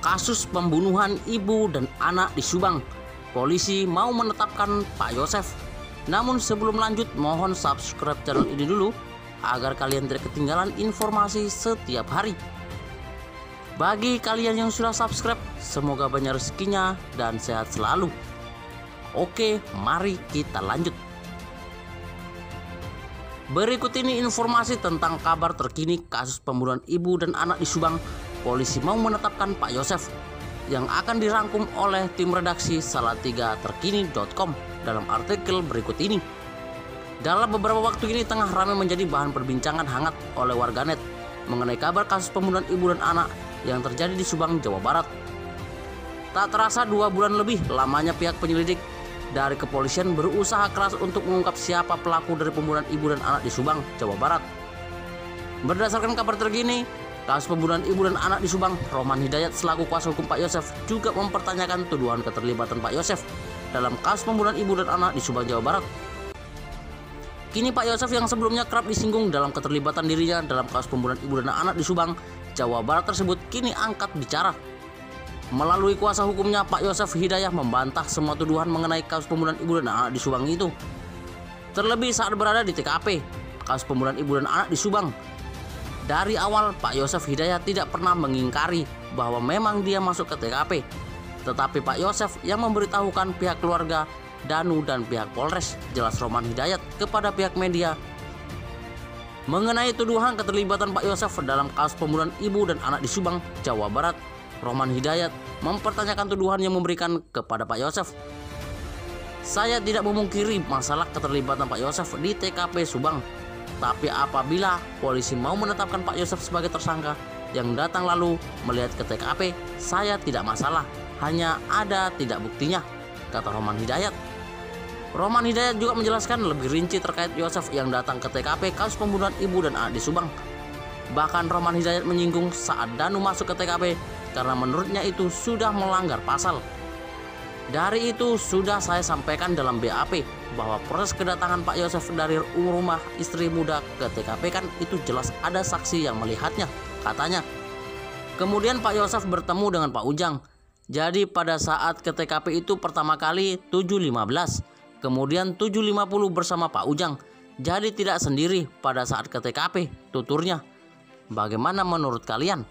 Kasus pembunuhan ibu dan anak di Subang, polisi mau menetapkan Pak Yosef. Namun sebelum lanjut, mohon subscribe channel ini dulu agar kalian tidak ketinggalan informasi setiap hari. Bagi kalian yang sudah subscribe, semoga banyak rezekinya dan sehat selalu. Oke, mari kita lanjut. Berikut ini informasi tentang kabar terkini kasus pembunuhan ibu dan anak di Subang. Polisi mau menetapkan Pak Yosef, yang akan dirangkum oleh tim redaksi Salatiga-terkini.com dalam artikel berikut ini. Dalam beberapa waktu ini tengah ramai menjadi bahan perbincangan hangat oleh warganet mengenai kabar kasus pembunuhan ibu dan anak yang terjadi di Subang, Jawa Barat. Tak terasa 2 bulan lebih lamanya pihak penyelidik dari kepolisian berusaha keras untuk mengungkap siapa pelaku dari pembunuhan ibu dan anak di Subang, Jawa Barat. Berdasarkan kabar terkini, kasus pembunuhan ibu dan anak di Subang, Roman Hidayat selaku kuasa hukum Pak Yosef juga mempertanyakan tuduhan keterlibatan Pak Yosef dalam kasus pembunuhan ibu dan anak di Subang, Jawa Barat. Kini Pak Yosef yang sebelumnya kerap disinggung dalam keterlibatan dirinya dalam kasus pembunuhan ibu dan anak di Subang, Jawa Barat tersebut kini angkat bicara. Melalui kuasa hukumnya, Pak Yosef Hidayat membantah semua tuduhan mengenai kasus pembunuhan ibu dan anak di Subang itu. Terlebih saat berada di TKP kasus pembunuhan ibu dan anak di Subang. Dari awal, Pak Yosef Hidayat tidak pernah mengingkari bahwa memang dia masuk ke TKP. Tetapi Pak Yosef yang memberitahukan pihak keluarga, Danu dan pihak Polres, jelas Roman Hidayat, kepada pihak media. Mengenai tuduhan keterlibatan Pak Yosef dalam kasus pembunuhan ibu dan anak di Subang, Jawa Barat, Roman Hidayat mempertanyakan tuduhan yang memberikan kepada Pak Yosef. Saya tidak memungkiri masalah keterlibatan Pak Yosef di TKP Subang. Tapi apabila polisi mau menetapkan Pak Yosef sebagai tersangka yang datang lalu melihat ke TKP, saya tidak masalah, hanya ada tidak buktinya, kata Roman Hidayat. Roman Hidayat juga menjelaskan lebih rinci terkait Yosef yang datang ke TKP kasus pembunuhan ibu dan anak di Subang. Bahkan Roman Hidayat menyinggung saat Danu masuk ke TKP karena menurutnya itu sudah melanggar pasal. Dari itu sudah saya sampaikan dalam BAP bahwa proses kedatangan Pak Yosef dari rumah istri muda ke TKP kan itu jelas ada saksi yang melihatnya, katanya. Kemudian Pak Yosef bertemu dengan Pak Ujang. Jadi pada saat ke TKP itu pertama kali 7.15, kemudian 7.50 bersama Pak Ujang. Jadi tidak sendiri pada saat ke TKP, tuturnya. Bagaimana menurut kalian?